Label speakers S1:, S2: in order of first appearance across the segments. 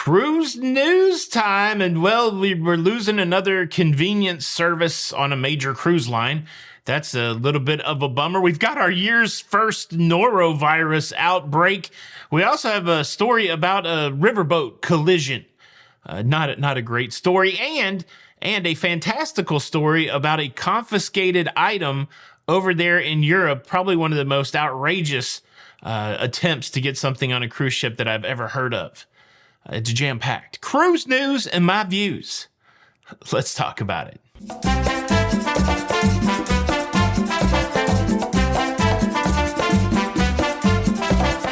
S1: Cruise news time, and well, we're losing another convenience service on a major cruise line. That's a little bit of a bummer. We've got our year's first norovirus outbreak. We also have a story about a riverboat collision. Not a great story, and a fantastical story about a confiscated item over there in Europe. Probably one of the most outrageous attempts to get something on a cruise ship that I've ever heard of. It's jam-packed. Cruise news and my views. Let's talk about it.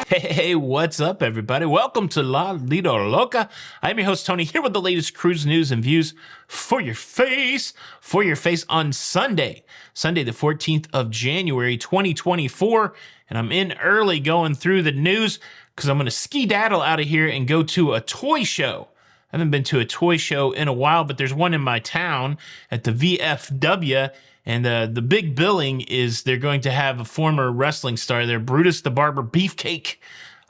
S1: Hey, what's up, everybody? Welcome to La Lido Loca. I'm your host, Tony, here with the latest cruise news and views for your face. On Sunday the 14th of January, 2024. And I'm in early going through the news because I'm going to skedaddle out of here and go to a toy show. I haven't been to a toy show in a while, but there's one in my town at the VFW. And the big billing is they're going to have a former wrestling star there, Brutus the Barber Beefcake.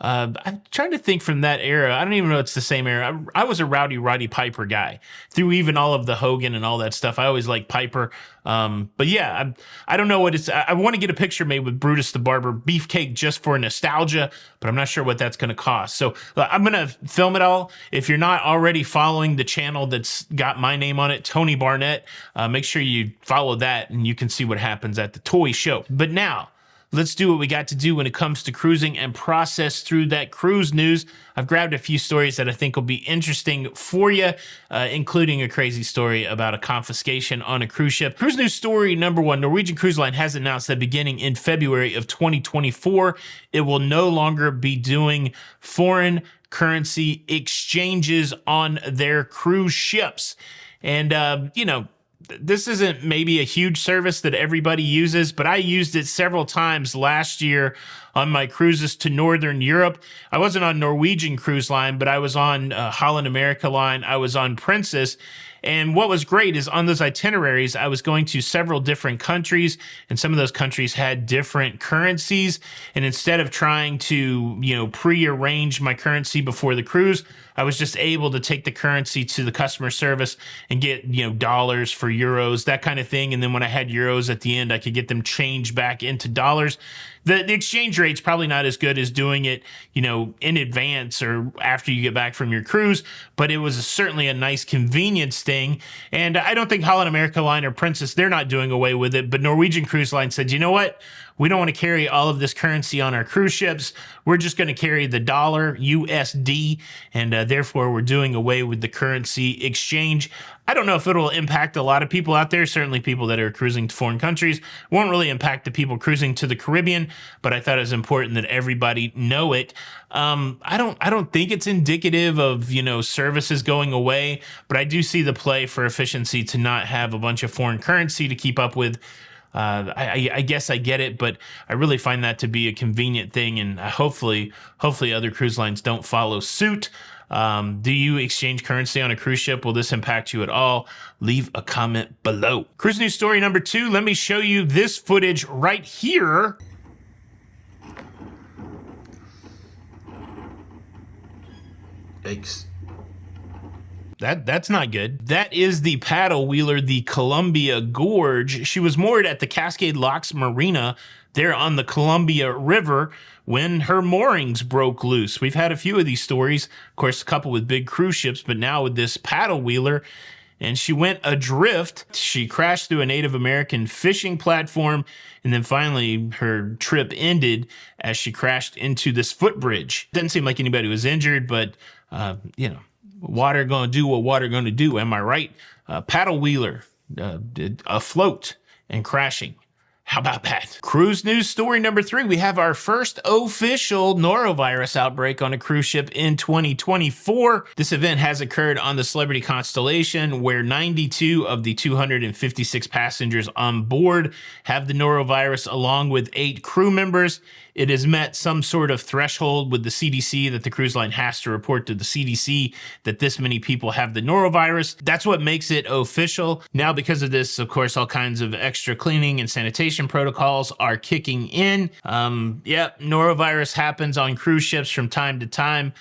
S1: I'm trying to think from that era. I don't even know if it's the same era. I was a Roddy Piper guy. Through even all of the Hogan and all that stuff, I always liked Piper. But yeah, I don't know what it's... I want to get a picture made with Brutus the Barber Beefcake just for nostalgia, but I'm not sure what that's going to cost. So I'm going to film it all. If you're not already following the channel that's got my name on it, Tony Barnett, make sure you follow that and you can see what happens at the toy show. But now, let's do what we got to do when it comes to cruising and process through that cruise news. I've grabbed a few stories that I think will be interesting for you, including a crazy story about a confiscation on a cruise ship. Cruise news story number one, Norwegian Cruise Line has announced that beginning in February of 2024, it will no longer be doing foreign currency exchanges on their cruise ships. And, this isn't maybe a huge service that everybody uses, but I used it several times last year on my cruises to Northern Europe. I wasn't on Norwegian Cruise Line, but I was on Holland America Line. I was on Princess. And what was great is on those itineraries, I was going to several different countries, and some of those countries had different currencies. And instead of trying to, pre-arrange my currency before the cruise, I was just able to take the currency to the customer service and get, dollars for euros, that kind of thing. And then when I had euros at the end, I could get them changed back into dollars. The exchange rate's probably not as good as doing it, in advance or after you get back from your cruise, but it was certainly a nice convenience thing. And I don't think Holland America Line or Princess, they're not doing away with it, but Norwegian Cruise Line said, you know what? We don't want to carry all of this currency on our cruise ships. We're just going to carry the dollar, USD, and therefore we're doing away with the currency exchange. I don't know if it'll impact a lot of people out there, certainly people that are cruising to foreign countries. Won't really impact the people cruising to the Caribbean, but I thought it was important that everybody know it. I don't think it's indicative of, services going away, but I do see the play for efficiency to not have a bunch of foreign currency to keep up with. I guess I get it, but I really find that to be a convenient thing, and hopefully other cruise lines don't follow suit. Do you exchange currency on a cruise ship? Will this impact you at all? Leave a comment below. Cruise news story number two. Let me show you this footage right here. Yikes. That's not good. That is the paddle wheeler, the Columbia Gorge. She was moored at the Cascade Locks Marina there on the Columbia River when her moorings broke loose. We've had a few of these stories, of course, a couple with big cruise ships, but now with this paddle wheeler, and she went adrift. She crashed through a Native American fishing platform, and then finally her trip ended as she crashed into this footbridge. Doesn't seem like anybody was injured, but, water gonna do what water gonna do, am I right? Paddle wheeler afloat and crashing. How about that? Cruise news story number three. We have our first official norovirus outbreak on a cruise ship in 2024. This event has occurred on the Celebrity Constellation, where 92 of the 256 passengers on board have the norovirus, along with 8 crew members. It has met some sort of threshold with the CDC that the cruise line has to report to the CDC that this many people have the norovirus. That's what makes it official. Now, because of this, of course, all kinds of extra cleaning and sanitation protocols are kicking in. Norovirus happens on cruise ships from time to time.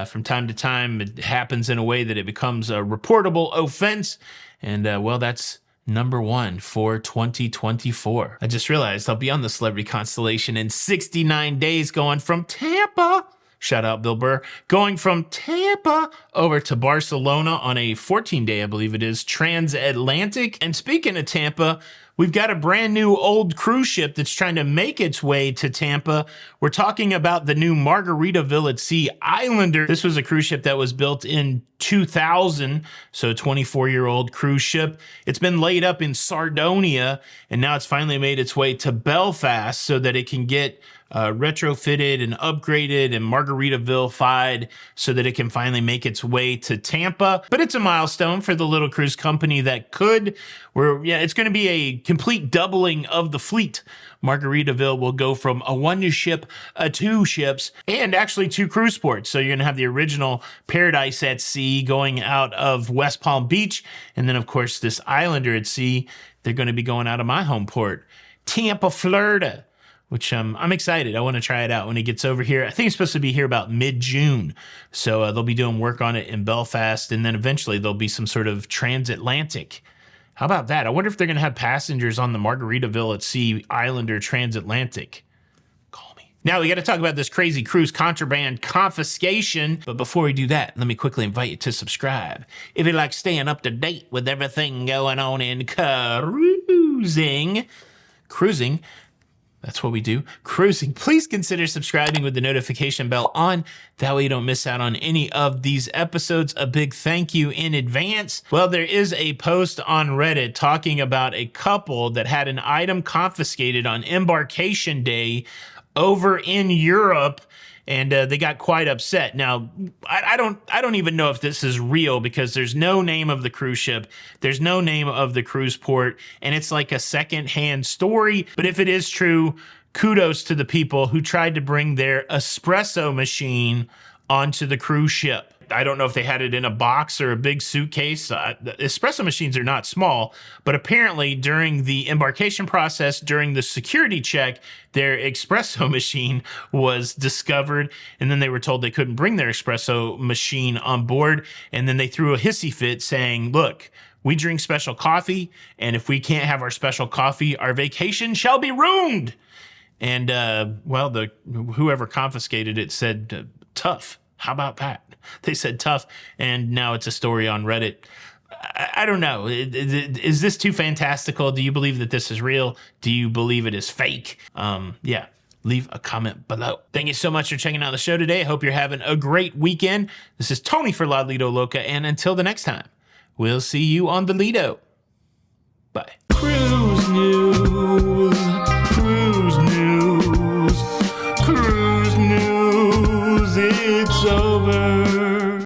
S1: From time to time, it happens in a way that it becomes a reportable offense. And, well, that's number one for 2024. I just realized I'll be on the Celebrity Constellation in 69 days going from Tampa. Shout out Bill Burr. Going from Tampa over to Barcelona on a 14-day, I believe it is, transatlantic. And speaking of Tampa, we've got a brand new old cruise ship that's trying to make its way to Tampa. We're talking about the new Margaritaville at Sea Islander. This was a cruise ship that was built in 2000, so a 24-year-old cruise ship. It's been laid up in Sardinia, and now it's finally made its way to Belfast so that it can get retrofitted and upgraded and Margaritaville-fied so that it can finally make its way to Tampa. But it's a milestone for the little cruise company that could. It's going to be a complete doubling of the fleet. Margaritaville will go from a one ship, two ships, and actually two cruise ports. So you're going to have the original Paradise at Sea going out of West Palm Beach. And then, of course, this Islander at Sea, they're going to be going out of my home port, Tampa, Florida, which I'm excited. I want to try it out when it gets over here. I think it's supposed to be here about mid-June. So they'll be doing work on it in Belfast, and then eventually there'll be some sort of transatlantic. How about that? I wonder if they're going to have passengers on the Margaritaville at Sea Islander transatlantic. Call me. Now we got to talk about this crazy cruise contraband confiscation. But before we do that, let me quickly invite you to subscribe. If you like staying up to date with everything going on in cruising, that's what we do. Cruising. Please consider subscribing with the notification bell on. That way you don't miss out on any of these episodes. A big thank you in advance. Well, there is a post on Reddit talking about a couple that had an item confiscated on embarkation day over in Europe, and they got quite upset. Now, I don't even know if this is real because there's no name of the cruise ship, there's no name of the cruise port, and it's like a secondhand story. But if it is true, kudos to the people who tried to bring their espresso machine onto the cruise ship. I don't know if they had it in a box or a big suitcase. Espresso machines are not small, but apparently during the embarkation process, during the security check, their espresso machine was discovered, and then they were told they couldn't bring their espresso machine on board, and then they threw a hissy fit saying, look, we drink special coffee, and if we can't have our special coffee, our vacation shall be ruined. And, whoever confiscated it said, tough. How about that? They said tough, and now it's a story on Reddit. I don't know. Is this too fantastical? Do you believe that this is real? Do you believe it is fake? Leave a comment below. Thank you so much for checking out the show today. I hope you're having a great weekend. This is Tony for La Lido Loca, and until the next time, we'll see you on the Lido. Bye. Cruise news. Cruise news. Cruise news. It's over.